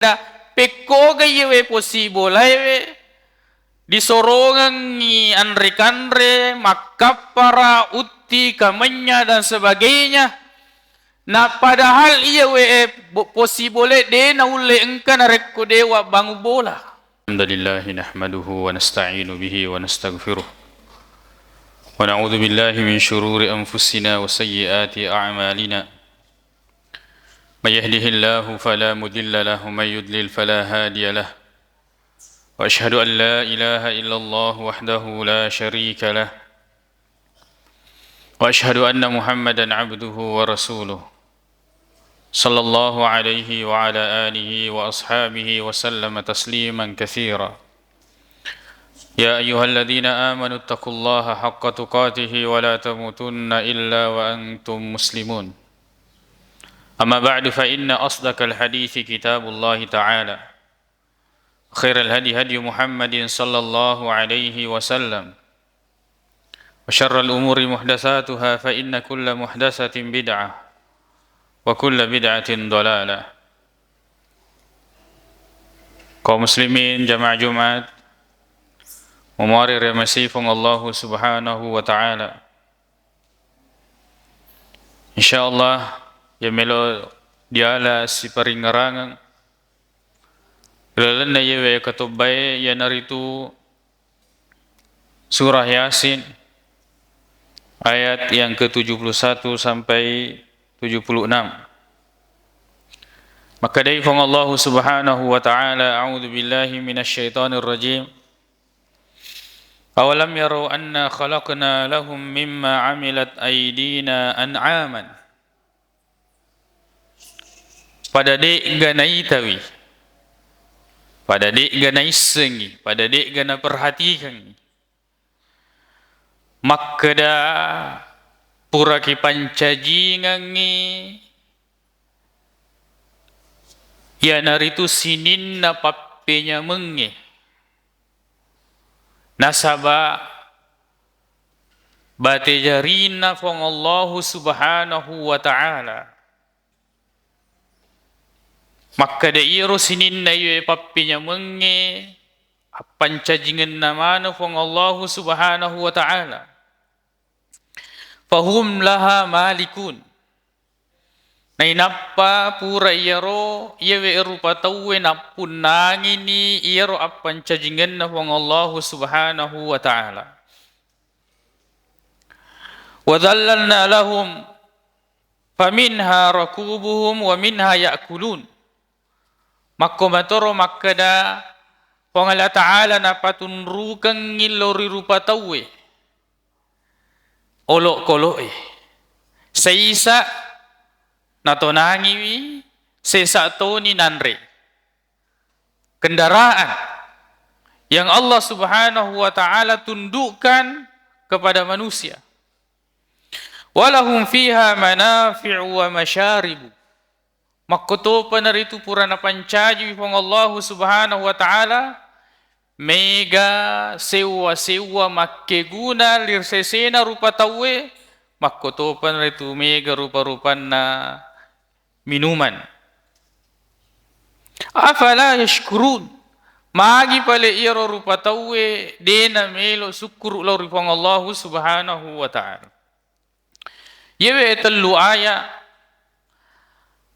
da pekko gayewe possible we disorongan ni andre-kandre makapara utti kamenya dan sebagainya. Nah padahal iya we possible de na ulle engka narekko dewa bangu bola. Alhamdulillah nahmaduhu wa nasta'inu bihi wa nastaghfiruh wa na'udzu billahi min shururi anfusina wa sayyiati a'malina. من يهده الله فلا مضل له ومن يضلل فلا هادي له وأشهد أن لا إله إلا الله وحده لا شريك له وأشهد أن محمدا عبده ورسوله صلى الله عليه وعلى آله وأصحابه وسلم تسليما كثيرا يا أيها الذين آمنوا اتقوا الله حق تقاته ولا تموتن إلا وأنتم مسلمون. أما بعد فإن أصدق الحديث كتاب الله تعالى خير الهدي هدي محمد صلى الله عليه وسلم وشر الأمور محدثاتها فإن كل محدثة بدعة وكل بدعة ضلالة. Kaum muslimin jamaah Jumat memari remesifung Allah subhanahu wa ta'ala. InsyaAllah ya melo diala si paringarangan lalan na yewe katubay ya naritu surah Yasin ayat yang ke-71 sampai 76. Maka dari firman Allah subhanahu wa ta'ala, a'udzu billahi minasy syaithanir rajim. Awalam yarau anna khalaqna lahum mimma 'amilat aydina an'aman. Pada dek ganai tawi, pada dek ganai sengi, pada dek gana perhatikan, maka da pura ki pancaji ngangi, ya naritu sinin na papenya menge, nasaba bate jarina fong Allah subhanahu wa ta'ala. Maka da iro sinin na iyo papinya menge pancajingan namana fong Allah subhanahu wa ta'ala. Fahum laha malikun. Nainapa pura iro iyawe erupa tawe napun nangini iro pancajingan na fong Allah subhanahu wa ta'ala. Wa dhallalna lahum faminha rakubuhum wa minha ya'kulun. Maka matoro makada Allah Ta'ala na patunrukan ngilori rupa tawe olok kolok seisa natonangi sesa toni nanre kendaraan yang Allah Subhanahu wa Ta'ala tundukkan kepada manusia. Walahum fiha manafi'u wa masyaribu. Makoto panaritu purana pancaji pong Allah subhanahu wa ta'ala mega sewa makeguna lirsesena rupa tawe makoto panaritu mega rupa-rupa na minuman. Afala yashkurun. Magi pale iro rupa tawe dena melo syukur lori pong Allah subhanahu wa ta'ala. Yewe telu ayat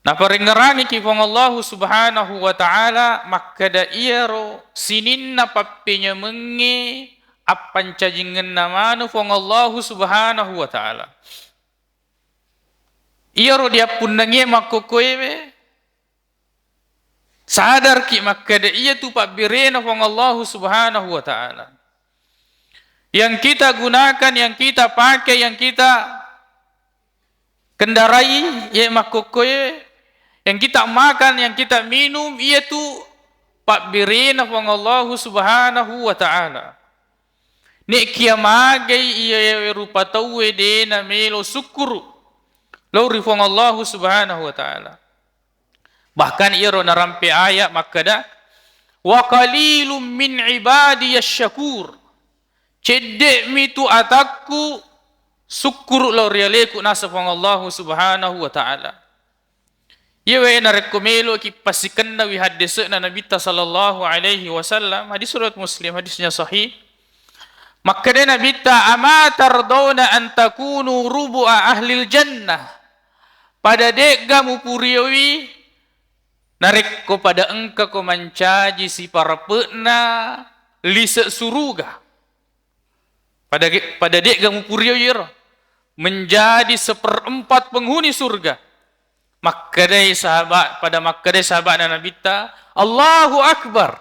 na paringarani ki fong Allah subhanahu wa ta'ala maka da iyaro sinin na papinya menge apan cajingan namanu fong Allah subhanahu wa ta'ala. Iyaro dia pundangi makokoewe sadar ki maka da iya tu pabirena fong Allah subhanahu wa ta'ala. Yang kita gunakan, yang kita pakai, yang kita kendarai ya makokoe, yang kita makan, yang kita minum, iaitu pakbirina fong Allah subhanahu wa ta'ala. Nek kia magai ia rupa tawe dena melo syukur lauri fong Allah subhanahu wa ta'ala. Bahkan ia narampi ayat makada wa qalilum min ibadiyas syakur. Cedek mitu atakku syukur lauri aleku nasa fong Allah subhanahu wa ta'ala. Ia we nareko melo ki pasikanna wi hadisna Nabi sallallahu alaihi wasallam, hadis surat Muslim, hadisnya sahih. Maka dia Nabi ama tardawna an takunu rubu'a ahlil jannah. Pada dega mupuriwi nareko pada engka ko mancaji si para pena lisa suruga. Pada dega mupuriwi menjadi 1/4 penghuni surga. Maka dari sahabat Nabi ta Allahu Akbar.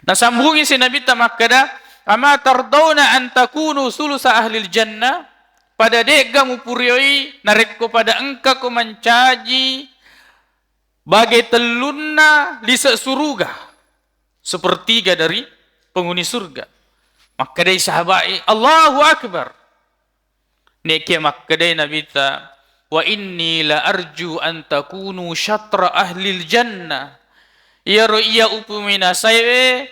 Nah sambungi si Nabi ta makada ama tardawna an takunu sulusa ahlil jannah. Pada dega mupurioi nareko pada engka ko mancaji bagai telunna lisa suruga, 1/3 dari penghuni surga. Maka dari sahabat Allahu Akbar. Nekia maka dari Nabi ta wa inni la arju an takunu syatra ahlil jannah. Ya ru'ya upumina saywe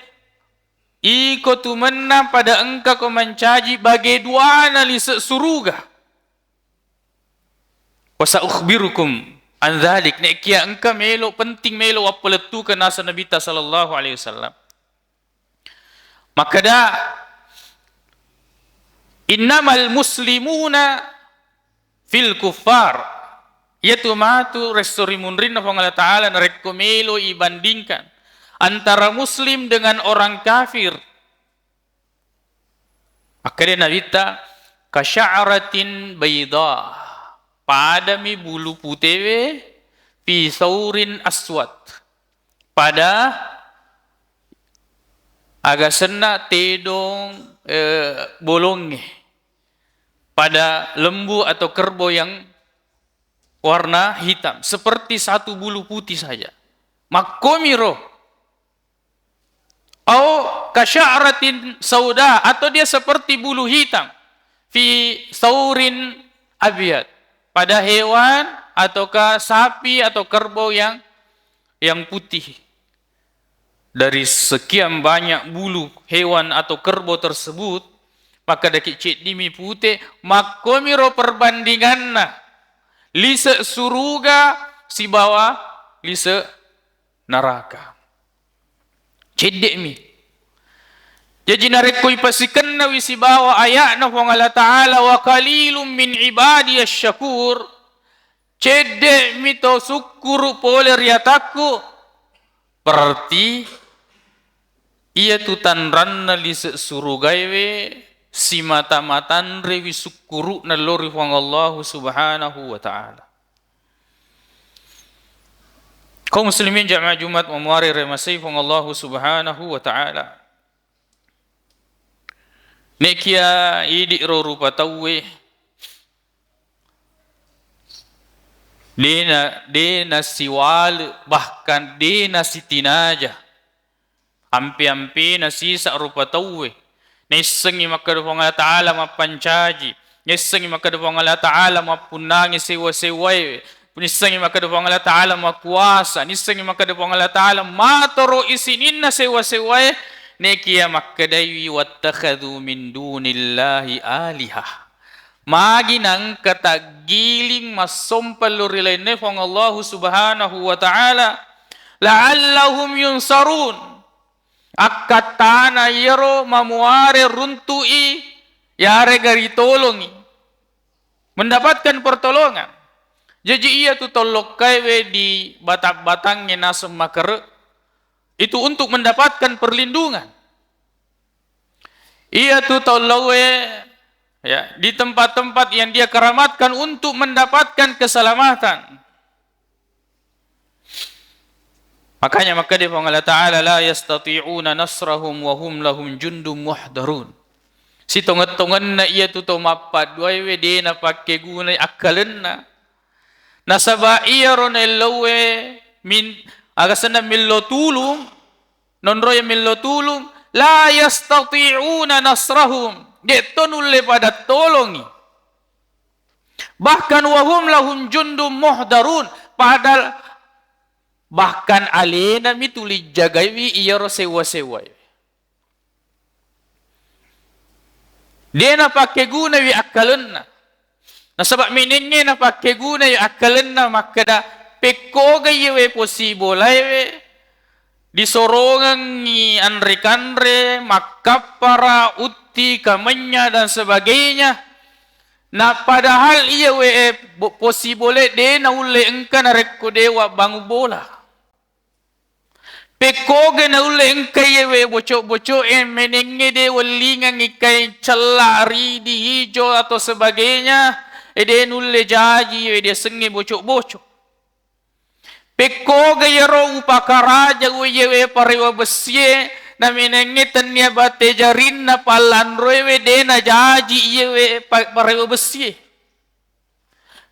iko tumenna pada engka ko mancaji bagai duana li suruga. Wa sa'ukhbirukum an dzalik. Nek kia engka melo penting melo apeletu ke nasa Nabi sallallahu alaihi wasallam. Maka da innamal muslimuna fil kuffar. Yaitu matu restori munrin na Allah Ta'ala nareko melo ibandingkan antara muslim dengan orang kafir. Maka dia nabita kasya'aratin bayda, padami bulu putih fi saurin aswad, pada agak sena tedong bolongnya, pada lembu atau kerbau yang warna hitam, seperti satu bulu putih saja. Makomiro au kasya'ratin sauda, atau dia seperti bulu hitam fi saurin abyad, pada hewan ataukah sapi atau kerbau yang putih. Dari sekian banyak bulu hewan atau kerbau tersebut, maka dakik cik dimi putih makomiro perbandinganna lisa suruga si bawah lisa neraka. Cedek mi. Jadi narekoi pasikan na wi si bawah ayat na Allah Ta'ala wa qalilum min ibadiyas syakur. Cedek mi to syukur pole riataku. Berarti ia tu tanranna lisa surugaiwe si mata-matan rewi sukuru na lori wang Allah subhanahu wa ta'ala. Kaum muslimin jamaah Jumat memuari remasih wang Allah subhanahu wa ta'ala. Nekia idik ro rupa tauwe dena siwal, bahkan dena sitinaja ampi-ampi nasisa rupa tauwe. Nesengi maka dupang Allah Ta'ala mapancaji. Nesengi maka dupang Allah Ta'ala mapunangi sewa-sewai. Nesengi maka dupang Allah Ta'ala makuasa. Nesengi maka dupang Allah Ta'ala matoro isininna sewa-sewai. Nekia maka daywi wattakhadhu min dunillahi alihah. Magi nang katagiling masompaluri lainnya fang Allah subhanahu wa ta'ala. La'allahum yunsarun. Akatana yero mamuare runtui yare gari tolongi, mendapatkan pertolongan. Jadi ia tu tolok kaiwe di batang-batangnya nasem makar itu untuk mendapatkan perlindungan. Ia tu tolowe ya di tempat-tempat yang dia keramatkan untuk mendapatkan keselamatan. Makanya maka dia Allah Ta'ala la yastati'una nasrahum wa hum lahum jundum muhdarun. Si tongat-tongan na iya tu mapad duaywe de na pakke guna akalenna. Nasaba iya ronellowe min agasana millo tulung nonro ya millo tulung la yastati'una nasrahum. Geto nulle pada tolongi. Bahkan wa hum lahum jundum muhdarun, padahal bahkan alena mituli jagaiwi iya ro sewa-sewa. Dia na pakai guna wi akalenna. Na sebab minenge na pakai guna yu akalan na makada peko gaya we possible we disorongan ni anre-kanre makapara utti kamenya dan sebagainya. Na padahal iya we possible de na ule engka na rekko dewa bangu bola. Peko ge na ule engka iya we bocok-bocok menenge de welingan ikai celari di hijau atau sebagainya. Ede nulle jaji ede sengi bocok-bocok. Peko gaya ro upakaraja we parewa besie na menengetan nia bate jarin na palan roe de na jaji we parewa besie.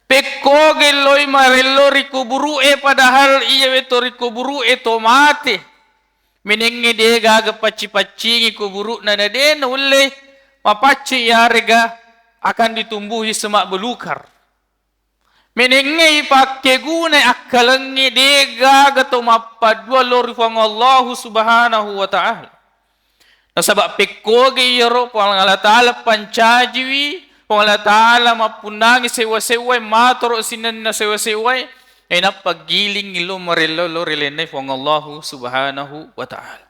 Peko ge loi marelo rikuburu padahal we to rikuburu to mate. Menenge de gaga paci-paci kuburu na de nulle mapaci ya rega akan ditumbuhi semak belukar. Menengai pakai guna akalangi dega gato mapadua lori fang Allah subhanahu wa ta'ala. Nasabak pekoge yaro pang Allah ta'ala pancajiwi, pang Allah ta'ala mapunangi sewa-sewa matoro sinan na sewa-sewa ay napagiling ilo marelo lorilene fang Allah subhanahu wa ta'ala.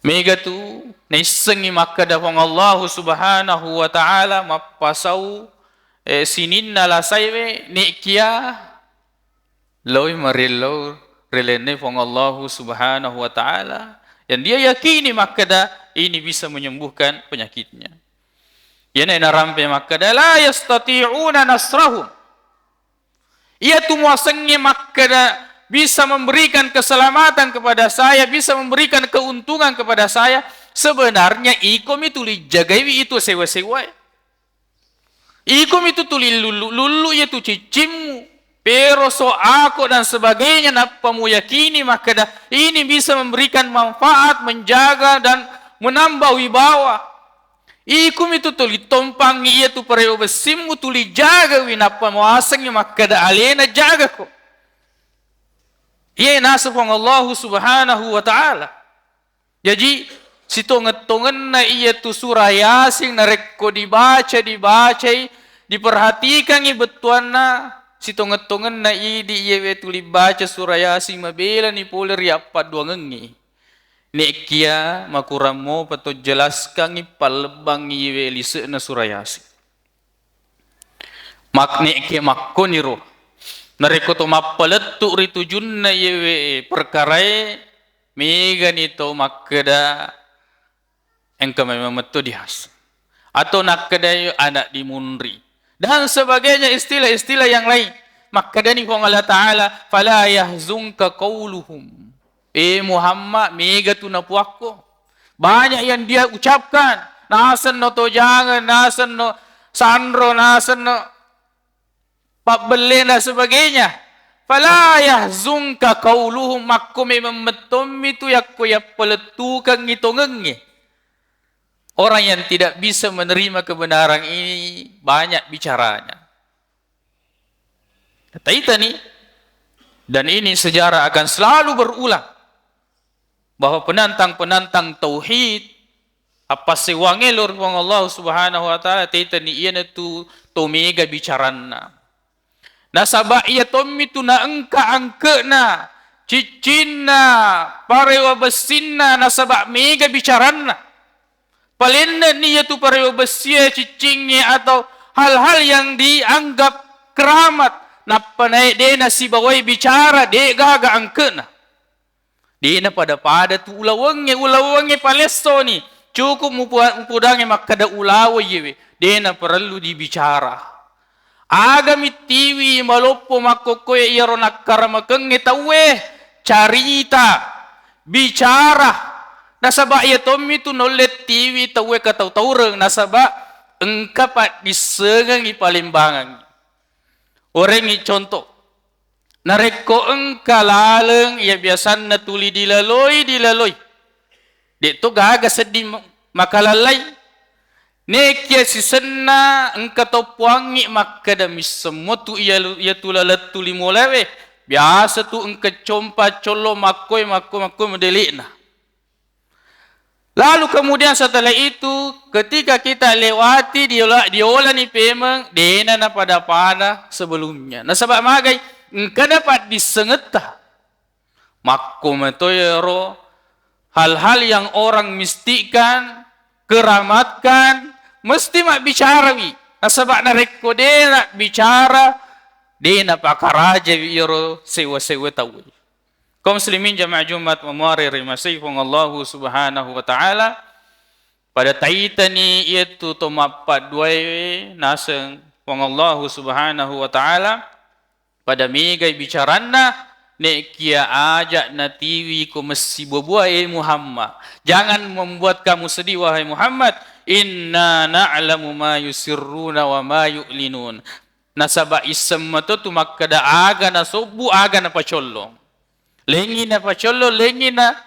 Mega tu naisengi makada fang Allah subhanahu wa ta'ala mapasau sinin na lasaiwe ni kia loy marilo relene fang Allah subhanahu wa ta'ala yang dia yakini makada ini bisa menyembuhkan penyakitnya. Yan ay narampe makada la yastati'una nasrahum. Ia tu muasengi makada bisa memberikan keselamatan kepada saya, bisa memberikan keuntungan kepada saya. Sebenarnya ikom itu dijagawi itu sewa-sewa. Ikom itu tuli lulu itu cicimmu. Pero so aku dan sebagainya napamu yakini maka ini bisa memberikan manfaat, menjaga dan menambah wibawa. Ikom itu tuli tompangi itu pareo besimmu tuli jaga winapa muasangi maka alena jaga ko. Ia nasufang Allah subhanahu wa ta'ala. Jadi, sitonget-tongen na iya tu surah Yasin na rekko dibaca, diperhatikan i betuan na. Sitonget-tongen na iya wetu dibaca surah Yasin mabela ni poler yapat duangengi. Nekia makuramo pato jelaskan i palebang iwe lise na surah Yasin. Makne ke makkoniro. Nareko to mapaletu ritu junna yewe perkarai mega nito makeda engka memang metu dihas atau nakeda anak dimunri dan sebagainya istilah-istilah yang lain. Makeda ni Allah Ta'ala fala yahzunka qawluhum. Muhammad mega tu napuako banyak yang dia ucapkan nasan no to jangan nasan no sandro nasan no pabelen dan sebagainya. Fala yahzunka qauluhum makko memang itu yakko ya peletukan ngitongengi. Orang yang tidak bisa menerima kebenaran ini banyak bicaranya. Kata ini dan ini sejarah akan selalu berulang bahwa penantang-penantang tauhid apa sewange lor Allah subhanahu wa ta'ala taita ni iana tu mega bicarana. Nasabak ia tommi tu na angka na cicinna parewa besinna nasabak mega bicarana. Palinna niya tu parewa besia cicingnya atau hal-hal yang dianggap keramat. Napa naik dena si bawai bicara de gaga angkena. Dena pada tu ulawange palesto ni cukup mupudange makada ulawa yewe. Dena perlu dibicara. Agami tiwi malopo makokoy iro nakaramakeng ngetawe carita bicara nasaba iya tommi tu nolet tiwi tawe kataw-tawreng nasaba engkapat disegang ipalimbangan. Orang ni contoh nareko engka laleng ia biasan natuli dilaloi dek to gaga sedih makalalai. Nekia si senna engka to puangi maka demi semua tu ia tulalat tuli molewe biasa tu engka compa colo makoi modelikna. Lalu kemudian setelah itu, ketika kita lewati diolah ni pemang, dena na pada sebelumnya. Nah sebab magai, engkau dapat disengetah. Makum itu hal-hal yang orang mistikan, keramatkan, mesti mak bicara wi. Nah sebab na rekko dena bicara, dena pakaraja wi sewa-sewa tahu. Kaum muslimin jamaah Jumat memuari rimasifung Allah subhanahu wa ta'ala. Pada taitan ni iaitu tomapat duai naseng pong Allah subhanahu wa ta'ala. Pada migai bicarana nek kia ajak na tiwi ko mesti berbuai Muhammad. Jangan membuat kamu sedih wahai Muhammad. Inna na'lamu ma yusirruna wa ma yu'linun. Nasaba isem tu makada aga na sobu aga na pacolong. Lengi na pacollo, lengi na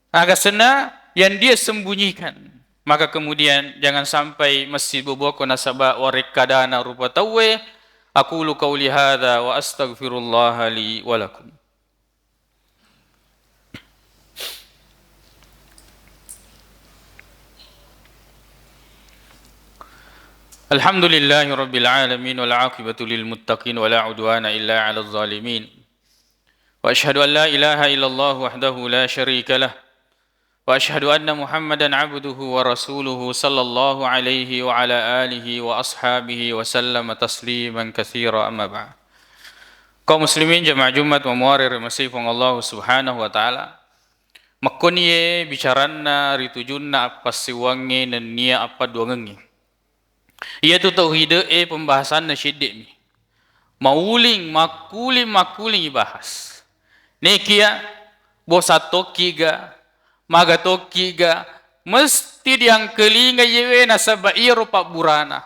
agasana yang dia sembunyikan. Maka kemudian jangan sampai masih boboko nasaba warekadana rupa tawe. Aqulu qawli hadza wa astaghfirullah li wa lakum. Alhamdulillahi rabbil alamin wal aqibatu lil muttaqin wa la udwana illa 'alal zalimin. وأشهد أن لا إله إلا الله وحده لا شريك له وأشهد أن محمدا عبده ورسوله صلى الله عليه وعلى آله وأصحابه وسلم تسليما كثيرا أما بعد. Kaum muslimin jamaah Jumat memuarir masifung Allah subhanahu wa ta'ala. Makoniye bicarana ritujunna apa siwangi dan nia apa duangengi. Ia tu tauhid pembahasan na syiddik ni. Mauling makuling ibahas. Nekia bosatoki ga magatoki ga mesti diang kelinga yewe nasaba iro pak burana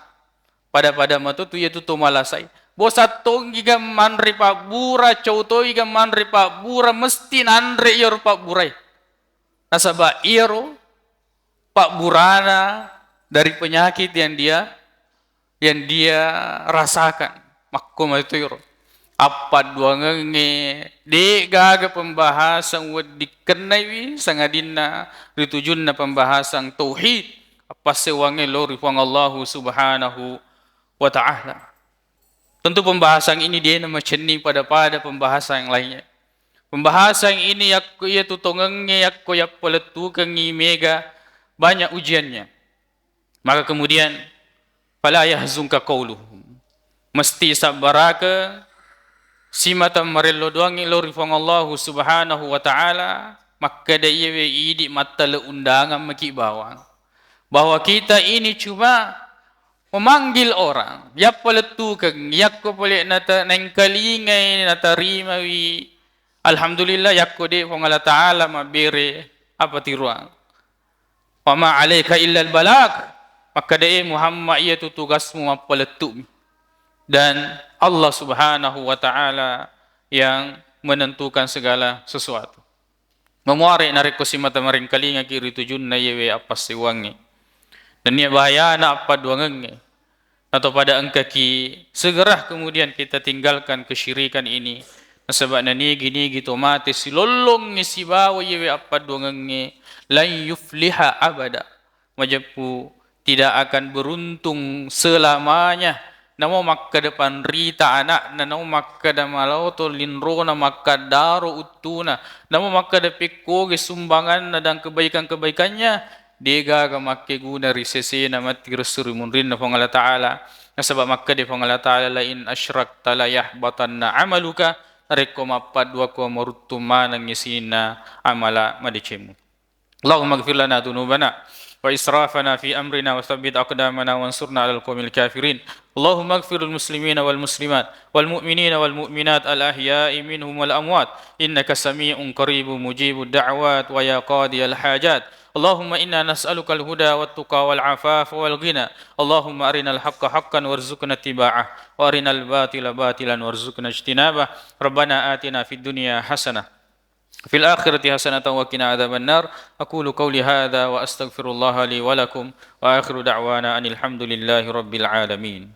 pada matu tu yaitu to malasai bosatoki ga manri pak bura coutoi ga manri pak bura mesti nandre iro pak burai nasaba iro pak burana dari penyakit yang dia rasakan makum itu iro apa duangange de gaga pembahasan dikenai wi sangadina ritujunna pembahasan tauhid apa sewange lori wang Allah subhanahu wa ta'ala. Tentu pembahasan ini dia nama ceni pada pembahasan yang lainnya. Pembahasan ini yakko ia tutongenge yakko yak peletukan mega banyak ujiannya. Maka kemudian fala yahzunka qauluhum mesti sabaraka simata marello doang lori fong Allah subhanahu wa ta'ala maka da iwe idi matale undangan maki bawang bahwa kita ini cuma memanggil orang yak peletukan yak ko boleh nata nengkalingai nata rimawi alhamdulillah yak ko de fong Allah ta'ala mabere apa tiruang wa ma alaika illa al balag maka da Muhammad ia tu tugasmu mapeletuk dan Allah subhanahu wa ta'ala yang menentukan segala sesuatu. Memuari nariko si mata maring kalinga kiri tujun na yewe apa siwangi. Dan ia bahaya na apa duangengi. Atau pada engkaki segera kemudian kita tinggalkan kesyirikan ini. Sebab na nigi to mati si lolong ni si bawa yewe apa duangengi. Lan yufliha abada. Majapu tidak akan beruntung selamanya. Namo makka depan rita anak namo makka da malauto linro na makka daro utuna namo makka da pikko ge sumbangan na dan kebaikannya dega ga makke guna risese na mati resuri munrin na Allah taala sebab makka de Allah taala la in asyrakta la yahbatanna amaluka rekko mapad wa ko marutuma nang yisina amala madicemu. Allahumma ighfir lana dzunubana وإسرافنا في أمرنا وثبت أقدامنا وانصرنا على القوم الكافرين. اللهم اغفر للمسلمين والمسلمات والمؤمنين والمؤمنات الأحياء منهم والأموات إنك سميع قريب مجيب الدعوات ويا قاضي الحاجات. اللهم إنا نسألك الهدى والتقى والعفاف والغنى. اللهم أرنا الحق حقا وارزقنا اتباعه وأرنا الباطل باطلا وارزقنا اجتنابه. ربنا آتنا في الدنيا حسنة في الآخرة حسنة وقنا عذاب النار. أقول قولي هذا وأستغفر الله لي ولكم وآخر دعوانا أن الحمد لله رب العالمين.